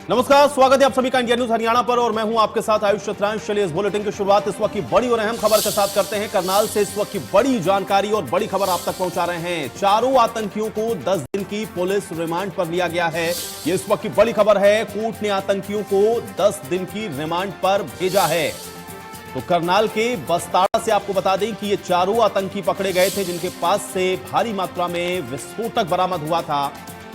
नमस्कार, स्वागत है आप सभी का इंडिया न्यूज हरियाणा पर और मैं हूं आपके साथ आयुष चतुरांश। चलिए इस बुलेटिन की शुरुआत इस वक्त की बड़ी और अहम खबर के साथ करते हैं। करनाल से इस वक्त की बड़ी जानकारी और बड़ी खबर आप तक पहुंचा रहे हैं। चारों आतंकियों को 10 दिन की पुलिस रिमांड पर लिया गया है। यह इस वक्त की बड़ी खबर है। कोर्ट ने आतंकियों को 10 दिन की रिमांड पर भेजा है। तो करनाल के बस्ताड़ा से आपको बता दें कि ये चारों आतंकी पकड़े गए थे, जिनके पास से भारी मात्रा में विस्फोटक बरामद हुआ था।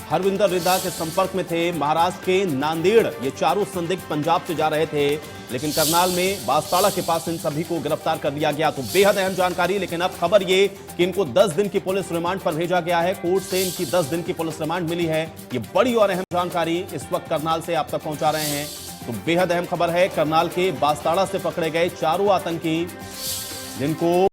हरविंदर रिदा के संपर्क में थे। महाराष्ट्र के नांदेड़ ये चारों संदिग्ध पंजाब से जा रहे थे, लेकिन करनाल में बास्ताड़ा के पास इन सभी को गिरफ्तार कर लिया गया। तो बेहद अहम जानकारी। लेकिन अब खबर ये कि इनको 10 दिन की पुलिस रिमांड पर भेजा गया है। कोर्ट से इनकी 10 दिन की पुलिस रिमांड मिली है। ये बड़ी और अहम जानकारी इस वक्त करनाल से आप तक पहुंचा रहे हैं। तो बेहद अहम खबर है। करनाल के बास्ताड़ा से पकड़े गए चारों आतंकी, जिनको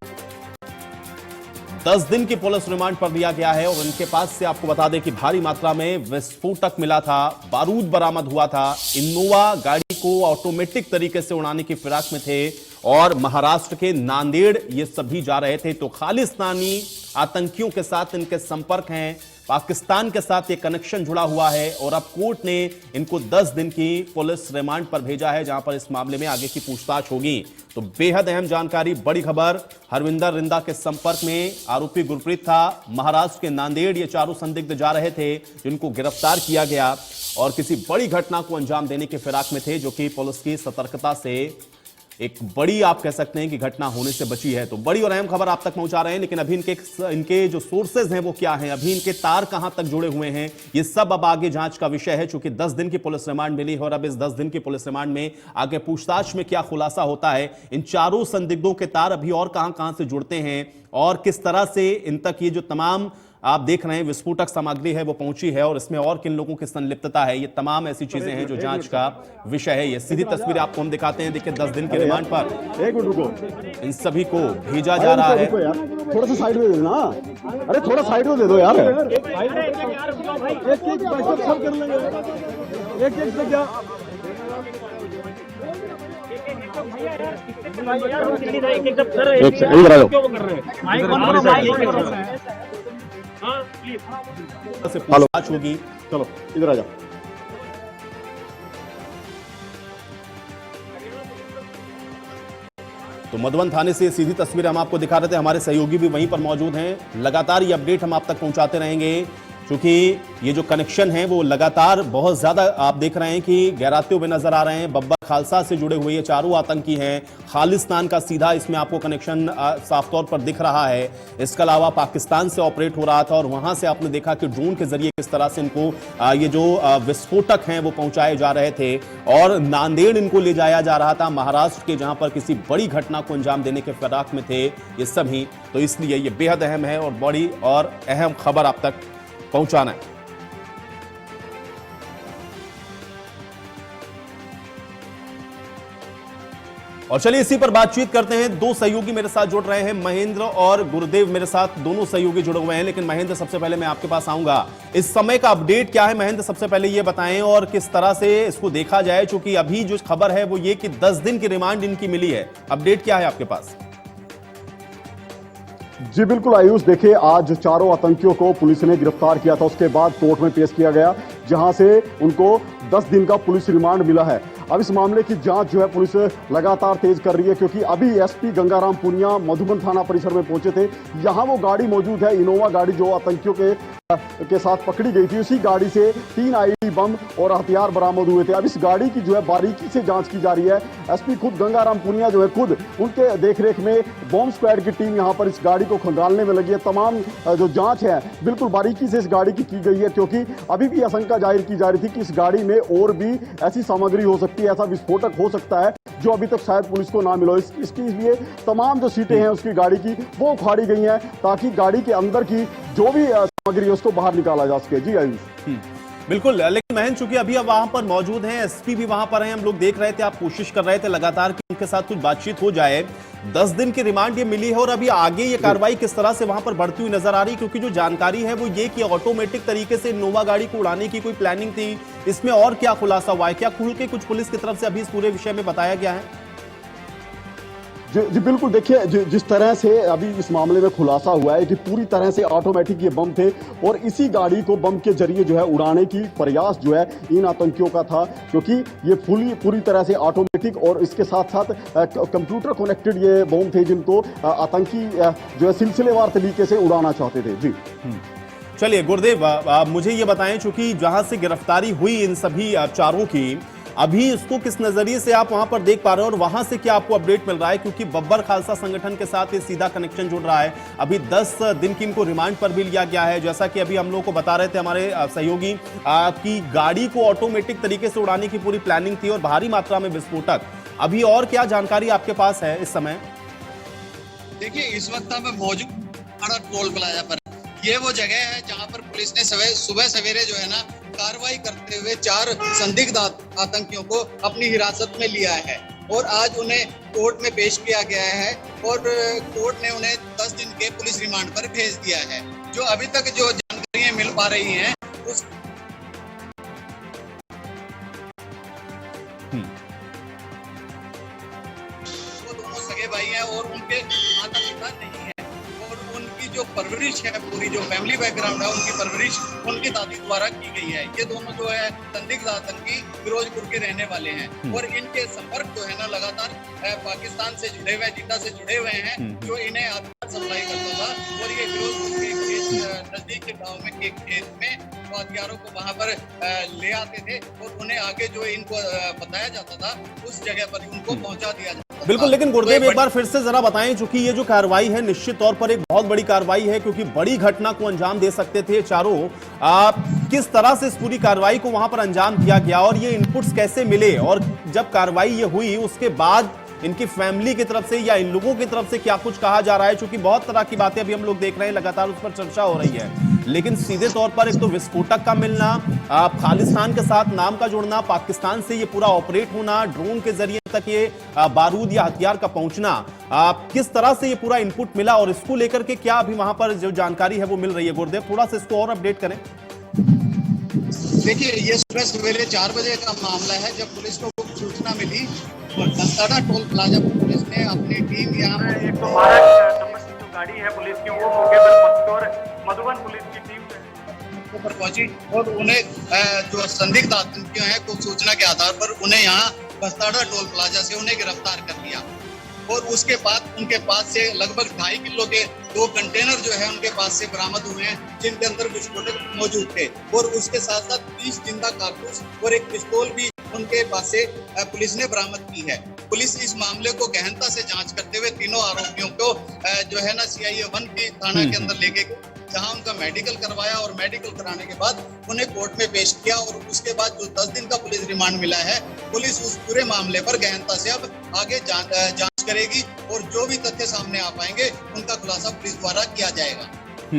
10 दिन की पुलिस रिमांड पर लिया गया है, और इनके पास से आपको बता दें कि भारी मात्रा में विस्फोटक मिला था, बारूद बरामद हुआ था। इनोवा गाड़ी को ऑटोमेटिक तरीके से उड़ाने की फिराक में थे और महाराष्ट्र के नांदेड़ ये सभी जा रहे थे। तो खालिस्तानी आतंकियों के साथ इनके संपर्क हैं, पाकिस्तान के साथ ये कनेक्शन जुड़ा हुआ है, और अब कोर्ट ने इनको 10 दिन की पुलिस रिमांड पर भेजा है, जहां पर इस मामले में आगे की पूछताछ होगी। तो बेहद अहम जानकारी, बड़ी खबर। हरविंदर रिंदा के संपर्क में आरोपी गुरप्रीत था। महाराष्ट्र के नांदेड़ ये चारों संदिग्ध जा रहे थे, जिनको गिरफ्तार किया गया और किसी बड़ी घटना को अंजाम देने के फिराक में थे, जो कि पुलिस की सतर्कता से एक बड़ी आप कह सकते हैं कि घटना होने से बची है। तो बड़ी और अहम खबर आप तक पहुंचा रहे हैं। लेकिन अभी इनके जो सोर्सेज हैं वो क्या हैं, अभी इनके तार कहां तक जुड़े हुए हैं, ये सब अब आगे जांच का विषय है। चूंकि 10 दिन की पुलिस रिमांड मिली है और अब इस 10 दिन की पुलिस रिमांड में आगे पूछताछ में क्या खुलासा होता है, इन चारों संदिग्धों के तार अभी और कहां से जुड़ते हैं और किस तरह से इन तक ये जो तमाम आप देख रहे हैं विस्फोटक सामग्री है वो पहुंची है, और इसमें और किन लोगों की संलिप्तता है, ये तमाम ऐसी चीजें हैं जो जांच का विषय है। ये सीधी तस्वीर आपको हम दिखाते हैं। देखिए 10 दिन की रिमांड पर एक मिनट रुको, इन सभी को भेजा जा रहा है। थोड़ा सा साइड में दे ना, अरे थोड़ा साइड में दे दो यार। से पूछताछ होगी। चलो इधर आ जाओ। तो मधुबन थाने से सीधी तस्वीर हम आपको दिखा रहे थे। हमारे सहयोगी भी वहीं पर मौजूद हैं। लगातार ये अपडेट हम आप तक पहुंचाते रहेंगे, क्योंकि ये जो कनेक्शन है वो लगातार बहुत ज्यादा आप देख रहे हैं कि गहराते हुए नजर आ रहे हैं। बब्बर खालसा से जुड़े हुए ये चारों आतंकी हैं। खालिस्तान का सीधा इसमें आपको कनेक्शन साफ तौर पर दिख रहा है। इसके अलावा पाकिस्तान से ऑपरेट हो रहा था, और वहां से आपने देखा कि ड्रोन के जरिए किस तरह से इनको ये जो विस्फोटक हैं वो पहुंचाए जा रहे थे, और नांदेड़ इनको ले जाया जा रहा था, महाराष्ट्र के, जहां पर किसी बड़ी घटना को अंजाम देने के फिराक में थे ये सभी। तो इसलिए ये बेहद अहम है और बड़ी और अहम खबर आप तक पहुंचाना है। और चलिए इसी पर बातचीत करते हैं। दो सहयोगी मेरे साथ जुड़ रहे हैं, महेंद्र और गुरुदेव मेरे साथ दोनों सहयोगी जुड़े हुए हैं। लेकिन महेंद्र, सबसे पहले मैं आपके पास आऊंगा। इस समय का अपडेट क्या है महेंद्र, सबसे पहले ये बताएं, और किस तरह से इसको देखा जाए, क्योंकि अभी जो खबर है वो ये कि 10 दिन की रिमांड इनकी मिली है। अपडेट क्या है आपके पास? जी बिल्कुल आयुष, देखिए आज चारों आतंकियों को पुलिस ने गिरफ्तार किया था, उसके बाद कोर्ट में पेश किया गया, जहां से उनको 10 दिन का पुलिस रिमांड मिला है। अब इस मामले की जांच जो है पुलिस लगातार तेज कर रही है, क्योंकि अभी एसपी गंगाराम पुनिया मधुबन थाना परिसर में पहुंचे थे। यहां वो गाड़ी मौजूद है, इनोवा गाड़ी जो आतंकियों के साथ पकड़ी गई थी, उसी गाड़ी से 3 आईडी बम और हथियार बरामद हुए थे। अब इस गाड़ी की जो है बारीकी से जांच की जा रही है। एसपी खुद गंगाराम पुनिया जो है खुद उनके देखरेख में बॉम्ब स्क्वाड की टीम यहां पर इस गाड़ी को खंगालने में लगी है। तमाम जो जांच है बिल्कुल बारीकी से इस गाड़ी की गई है, क्योंकि अभी भी आशंका जाहिर की जा रही थी कि इस गाड़ी में और भी ऐसी सामग्री हो सकती है, ऐसा विस्फोटक हो सकता है जो अभी तक शायद पुलिस को ना मिलो। इसके लिए तमाम जो सीटें हैं उसकी गाड़ी की वो उखाड़ी गई हैं, ताकि गाड़ी के अंदर की जो भी सामग्री है उसको बाहर निकाला जा सके। जी आयुष। बिल्कुल, लेकिन महेंद्र, चूंकि अभी अब वहां पर मौजूद हैं, एसपी भी वहां पर हैं, हम लोग देख रहे थे, आप कोशिश कर रहे थे लगातार कि उनके साथ कुछ बातचीत हो जाए। 10 दिन की रिमांड ये मिली है, और अभी आगे ये कार्रवाई किस तरह से वहां पर बढ़ती हुई नजर आ रही है, क्योंकि जो जानकारी है वो ये कि ऑटोमेटिक तरीके से इनोवा गाड़ी को उड़ाने की कोई प्लानिंग थी। इसमें और क्या खुलासा हुआ है, क्या खुल के कुछ पुलिस की तरफ से अभी इस पूरे विषय में बताया गया है? जी बिल्कुल, देखिए जिस तरह से अभी इस मामले में खुलासा हुआ है कि पूरी तरह से ऑटोमेटिक ये बम थे और इसी गाड़ी को बम के जरिए जो है उड़ाने की प्रयास जो है इन आतंकियों का था, क्योंकि ये पूरी तरह से ऑटोमेटिक और इसके साथ साथ कंप्यूटर कनेक्टेड ये बम थे जिनको आतंकी जो है सिलसिलेवार तरीके से उड़ाना चाहते थे। जी चलिए गुरुदेव, मुझे ये बताएं, चूंकि जहां से गिरफ्तारी हुई इन सभी चारों की, अभी इसको किस नजरिए से आप वहां पर देख पा रहे हो और वहां से क्या आपको अपडेट मिल रहा है? क्योंकि बब्बर खालसा संगठन के साथ ये सीधा कनेक्शन जुड़ रहा है। अभी 10 दिन की इनको रिमांड पर भी लिया गया है, जैसा कि अभी हम लोगों को बता रहे थे हमारे सहयोगी कि गाड़ी को ऑटोमेटिक तरीके से उड़ाने की पूरी प्लानिंग थी और भारी मात्रा में विस्फोटक। अभी और क्या जानकारी आपके पास है इस समय? देखिए, इस वक्त मैं मौजूद टोल प्लाजा पर। ये वो जगह है जहां पर पुलिस ने सुबह सवेरे जो है ना कार्रवाई करते हुए 4 संदिग्ध आतंकियों को अपनी हिरासत में लिया है और आज उन्हें कोर्ट में पेश किया गया है और कोर्ट ने उन्हें 10 दिन के पुलिस रिमांड पर भेज दिया है। जो अभी तक जो जानकारियां मिल पा रही हैं उस वो दोनों सगे भाई हैं और उनके माता पिता नहीं है और उनकी जो परवरिश है, पूरी जो फैमिली बैकग्राउंड है, उनकी परवरिश उनकी दादी द्वारा की गई है। ये दोनों जो है संदिग्ध आतंकी फिरोजपुर के रहने वाले हैं और इनके संपर्क जो है ना लगातार पाकिस्तान से जुड़े हुए, जिद्दा से जुड़े हुए हैं, जो इन्हें हथियार सप्लाई करता था और ये फिरोजपुर के खेत नजदीक के गाँव में एक खेत में हथियारों को वहां पर ले आते थे और उन्हें आगे जो इनको बताया जाता था उस जगह पर उनको पहुंचा दिया जाता था। बिल्कुल, लेकिन गुरुदेव एक बार फिर से जरा बताएं, चूंकि ये जो कार्रवाई है निश्चित तौर पर एक बहुत बड़ी कार्रवाई है, क्योंकि बड़ी घटना को अंजाम दे सकते थे चारों। किस तरह से इस पूरी कार्रवाई को वहां पर अंजाम दिया गया और ये इनपुट्स कैसे मिले, और जब कार्रवाई ये हुई उसके बाद इनकी फैमिली की तरफ से या इन लोगों की तरफ से क्या कुछ कहा जा रहा है? क्योंकि बहुत तरह की बातें अभी हम लोग देख रहे हैं, लगातार उस पर चर्चा हो रही है, लेकिन सीधे तौर पर एक तो विस्फोटक का मिलना, खालिस्तान के साथ नाम का जुड़ना, पाकिस्तान से ये पूरा ऑपरेट होना, ड्रोन के जरिए तक ये बारूद या हथियार का पहुंचना, किस तरह से ये पूरा इनपुट मिला और इसको लेकर के क्या अभी वहां पर जो जानकारी है वो मिल रही है? गुरुदेव, थोड़ा सा इसको और अपडेट करें। देखिए, ये सुबह सवेरे 4 बजे का मामला है जब पुलिस को सूचना मिली और कंसाड़ा टोल प्लाजा पर पुलिस ने अपनी टीम यहाँ 112 नंबर की जो गाड़ी है पुलिस की वो मौके पर पहुंची और मधुबन पुलिस की टीम पर पहुंची और उन्हें जो संदिग्ध आतंकियों हैं को सूचना के आधार पर उन्हें यहाँ कंसाड़ा टोल प्लाजा से उन्हें गिरफ्तार कर लिया और उसके बाद उनके पास से लगभग 2.5 किलो के 2 कंटेनर जो है उनके पास से बरामद हुए हैं जिनके अंदर विस्फोटक मौजूद थे और उसके साथ साथ 30 जिंदा कारतूस और एक पिस्तौल भी उनके पास से पुलिस ने बरामद की है। पुलिस इस मामले को गहनता से जांच करते हुए तीनों आरोपियों को जो है ना CIA 1 की थाना के अंदर लेके गए, जहां उनका मेडिकल करवाया और मेडिकल कराने के बाद उन्हें कोर्ट में पेश किया और उसके बाद जो 10 दिन का पुलिस रिमांड मिला है, पुलिस उस पूरे मामले पर गहनता से अब आगे जांच करेगी और जो भी तथ्य सामने आ पाएंगे उनका खुलासा पुलिस द्वारा किया जाएगा।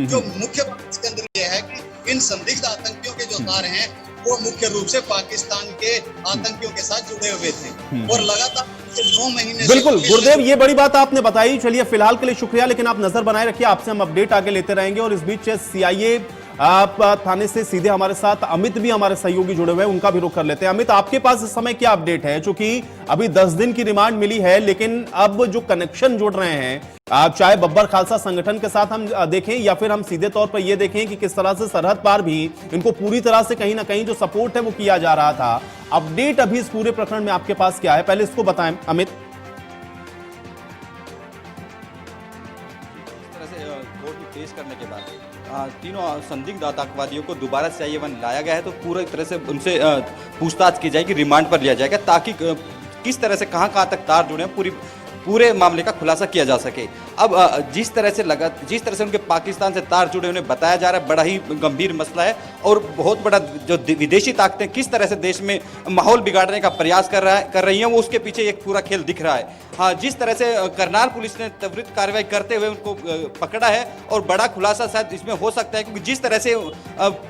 जो मुख्य बात इसके अंदर यह है कि इन संदिग्ध आतंकियों के जो तार हैं वो मुख्य रूप से पाकिस्तान के आतंकियों के साथ जुड़े हुए थे और लगातार 9 महीने। बिल्कुल गुरुदेव, ये बड़ी बात आपने बताई। चलिए फिलहाल के लिए शुक्रिया, लेकिन आप नजर बनाए रखिए, आपसे हम अपडेट आगे लेते रहेंगे। और इस बीच CIA थाने से सीधे हमारे साथ अमित भी हमारे सहयोगी जुड़े हुए हैं, उनका भी रुख कर लेते हैं। अमित, आपके पास इस समय क्या अपडेट है? चूंकि अभी 10 दिन की रिमांड मिली है, लेकिन अब जो कनेक्शन जुड़ रहे हैं, चाहे बब्बर खालसा संगठन के साथ हम देखें या फिर हम सीधे तौर पर यह देखें कि किस तरह से सरहद पार भी इनको पूरी तरह से कहीं ना कहीं जो सपोर्ट है वो किया जा रहा था। अपडेट अभी इस पूरे प्रकरण में आपके पास क्या है, पहले इसको बताएं अमित। इस तरह से कोर्ट में पेश करने के बाद तीनों संदिग्ध आतंकवादियों को दोबारा CIA 1 लाया गया है, तो पूरी तरह से उनसे पूछताछ की जाएगी, रिमांड पर लिया जाएगा, ताकि किस तरह से कहां तक तार जुड़े हैं पूरे मामले का खुलासा किया जा सके। अब जिस तरह से उनके पाकिस्तान से तार जुड़े उन्हें बताया जा रहा है, बड़ा ही गंभीर मसला है और बहुत बड़ा जो विदेशी ताकतें किस तरह से देश में माहौल बिगाड़ने का प्रयास कर रही हैं, वो उसके पीछे एक पूरा खेल दिख रहा है। हाँ, जिस तरह से करनाल पुलिस ने त्वरित कार्रवाई करते हुए उनको पकड़ा है और बड़ा खुलासा शायद इसमें हो सकता है, क्योंकि जिस तरह से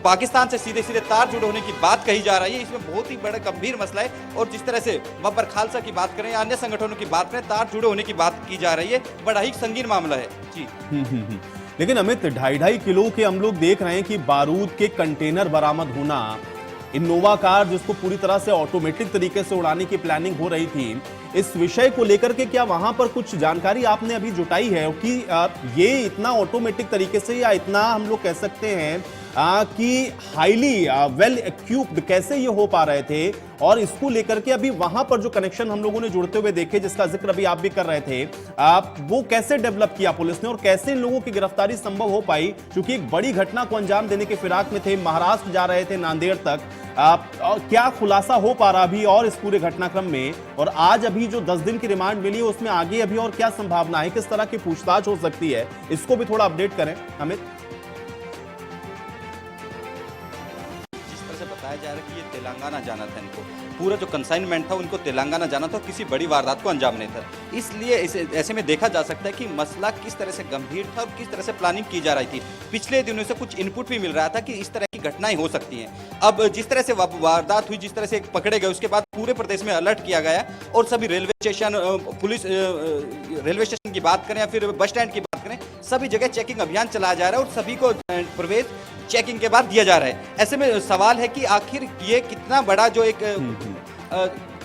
पाकिस्तान से सीधे सीधे तार जुड़े होने की बात कही जा रही है, इसमें बहुत ही बड़ा गंभीर मसला है। और जिस तरह से बब्बर खालसा की बात करें या अन्य संगठनों की बात करें, तार जुड़े होने की बात की जा रही है, बड़ा ही संगीन मामला है जी। लेकिन अमित, 2.5 किलो के हम लोग देख रहे हैं कि बारूद के कंटेनर बरामद होना, इनोवा कार जिसको पूरी तरह से ऑटोमेटिक तरीके से उड़ाने की प्लानिंग हो रही थी, इस विषय को लेकर के क्या वहां पर कुछ जानकारी आपने अभी जुटाई है कि ये इतना ऑटोमेटिक तरीके से या इतना हम लोग कह सकते हैं कि हाईली वेल इक्विप्ड कैसे ये हो पा रहे थे, और इसको लेकर के अभी वहां पर जो कनेक्शन हम लोगों ने जुड़ते हुए देखे जिसका जिक्र अभी आप भी कर रहे थे, वो कैसे डेवलप किया पुलिस ने और कैसे इन लोगों की गिरफ्तारी संभव हो पाई, क्योंकि एक बड़ी घटना को अंजाम देने के फिराक में थे, महाराष्ट्र जा रहे थे, नांदेड़ तक। क्या खुलासा हो पा रहा अभी और इस पूरे घटनाक्रम में, और आज अभी जो 10 दिन की रिमांड मिली है उसमें आगे अभी और क्या संभावना है, किस तरह की पूछताछ हो सकती है, इसको भी थोड़ा अपडेट करें अमित। बताया जा रहा है कि ये तेलंगाना जाना था, इनको पूरा जो कंसाइनमेंट था उनको तेलंगाना जाना था, किसी बड़ी वारदात को अंजाम नहीं था। इसलिए ऐसे में देखा जा सकता है कि मसला किस तरह से गंभीर था और किस तरह से प्लानिंग की जा रही थी। पिछले दिनों से कुछ इनपुट भी मिल रहा था कि इस तरह की घटनाएं हो सकती हैं। अब जिस तरह से वारदात हुई, जिस तरह से पकड़े गए, उसके बाद पूरे प्रदेश में अलर्ट किया गया और सभी railway station, police, railway station की बात करें या फिर बस स्टैंड की बात करें, सभी जगह चेकिंग अभियान चलाया जा रहा है और सभी को प्रवेश चेकिंग के बाद दिया जा रहा है। ऐसे में सवाल है कि आखिर ये कितना बड़ा जो एक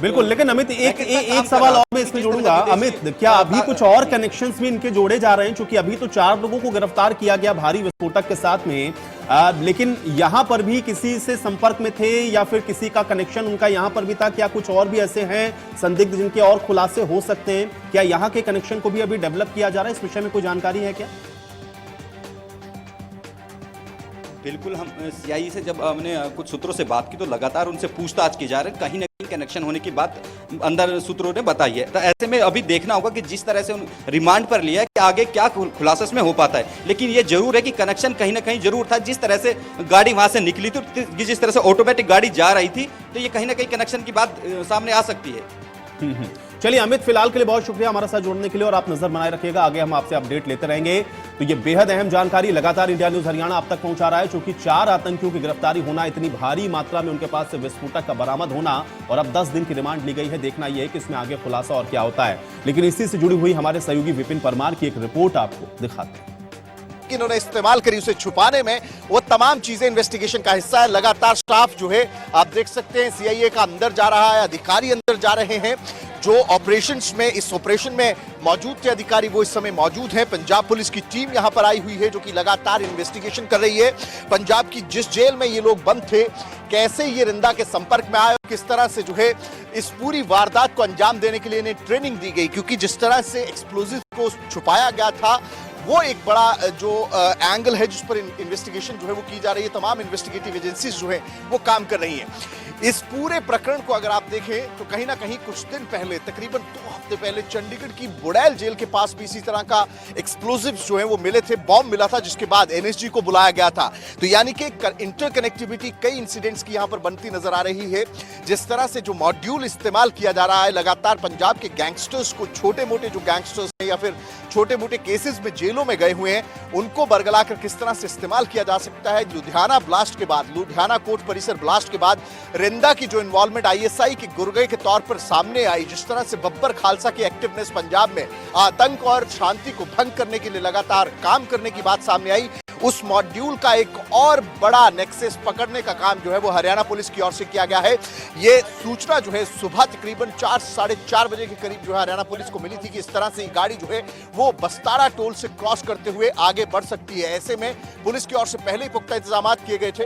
बिल्कुल, लेकिन अमित एक सवाल और मैं इसमें जोड़ूंगा। अमित, क्या अभी कुछ और कनेक्शंस भी इनके जोड़े जा रहे हैं? क्योंकि अभी तो 4 लोगों को गिरफ्तार किया गया भारी विस्फोटक के साथ में, लेकिन यहां पर भी किसी से संपर्क में थे या फिर किसी का कनेक्शन उनका यहां पर भी था? क्या कुछ और भी ऐसे हैं संदिग्ध जिनके और खुलासे हो सकते हैं? क्या यहां के कनेक्शन को भी अभी डेवलप किया जा रहा है? इस विषय में कोई जानकारी है क्या? बिल्कुल, हम सीआईए से जब हमने कुछ सूत्रों से बात की तो लगातार उनसे पूछताछ की जा रही है, कहीं ना कहीं कनेक्शन होने की बात अंदर सूत्रों ने बताई है। तो ऐसे में अभी देखना होगा कि जिस तरह से रिमांड पर लिया है कि आगे क्या खुलासा में हो पाता है। लेकिन ये जरूर है कि कनेक्शन कहीं ना कहीं जरूर था। जिस तरह से गाड़ी वहां से निकली थी, जिस तरह से ऑटोमेटिक गाड़ी जा रही थी, तो ये कहीं ना कहीं कनेक्शन की बात सामने आ सकती है। चलिए अमित, फिलहाल के लिए बहुत शुक्रिया हमारे साथ जुड़ने के लिए, और आप नजर बनाए रखिएगा, आगे हम आपसे अपडेट लेते रहेंगे। तो ये बेहद अहम जानकारी लगातार इंडिया न्यूज हरियाणा आप तक पहुंचा रहा है, क्योंकि 4 आतंकियों की गिरफ्तारी होना, इतनी भारी मात्रा में उनके पास से विस्फोटक का बरामद होना, और अब 10 दिन की रिमांड ली गई है। देखना यह है कि इसमें आगे खुलासा और क्या होता है। लेकिन इसी से जुड़ी हुई हमारे सहयोगी विपिन परमार की एक रिपोर्ट आपको दिखाते हैं। इन्होंने इस्तेमाल करी उसे छुपाने में, वो तमाम चीजें इन्वेस्टिगेशन का हिस्सा है। लगातार स्टाफ जो है आप देख सकते हैं सीआईए का अंदर जा रहा है, अधिकारी अंदर जा रहे हैं। जो ऑपरेशंस में, इस ऑपरेशन में मौजूद थे अधिकारी वो इस समय मौजूद हैं। पंजाब पुलिस की टीम यहां पर आई हुई है जो कि लगातार इन्वेस्टिगेशन कर रही है। पंजाब की जिस जेल में ये लोग बंद थे, कैसे ये रिंदा के संपर्क में आए, किस तरह से जो है इस पूरी वारदात को अंजाम देने के लिए इन्हें ट्रेनिंग दी गई, क्योंकि जिस तरह से एक्सप्लोजिव को छुपाया गया था वो एक बड़ा जो एंगल है जिस पर इन्वेस्टिगेशन जो है वो की जा रही है। तमाम इन्वेस्टिगेटिव एजेंसीज जो है वो काम कर रही हैं। इस पूरे प्रकरण को अगर आप देखें तो कहीं ना कहीं कुछ दिन पहले, तकरीबन 2 हफ्ते पहले, चंडीगढ़ की बुड़ैल जेल के पास भी इसी तरह का एक्सप्लोजिव्स जो है वो मिले थे, बॉम्ब मिला था, जिसके बाद एनएसजी को बुलाया गया था। तो यानी कि इंटरकनेक्टिविटी कई इंसिडेंट्स की यहां पर बनती नजर आ रही है। जिस तरह से जो मॉड्यूल इस्तेमाल किया जा रहा है, लगातार पंजाब के गैंगस्टर्स को, छोटे मोटे जो गैंगस्टर्स हैं या फिर छोटे मोटे केसेस में जेलों में गए हुए हैं, उनको बरगला कर किस तरह से इस्तेमाल किया जा सकता है। लुधियाना ब्लास्ट के बाद, लुधियाना कोर्ट परिसर ब्लास्ट के बाद रिंदा की जो इन्वॉल्वमेंट आईएसआई के गुर्गे के तौर पर सामने आई, जिस तरह से बब्बर खालसा की एक्टिवनेस पंजाब में आतंक और शांति को भंग करने के लिए लगातार काम करने की बात सामने आई, उस मॉड्यूल का एक और बड़ा नेक्सस पकड़ने का काम जो है वो हरियाणा पुलिस की ओर से किया गया है। ये सूचना जो है सुबह तकरीबन 4 साढ़े 4 बजे के करीब जो है हरियाणा पुलिस को मिली थी कि इस तरह से गाड़ी जो है वो बस्तारा टोल से क्रॉस करते हुए आगे बढ़ सकती है। ऐसे में पुलिस की ओर से पहले ही पुख्ता इंतजाम किए गए थे।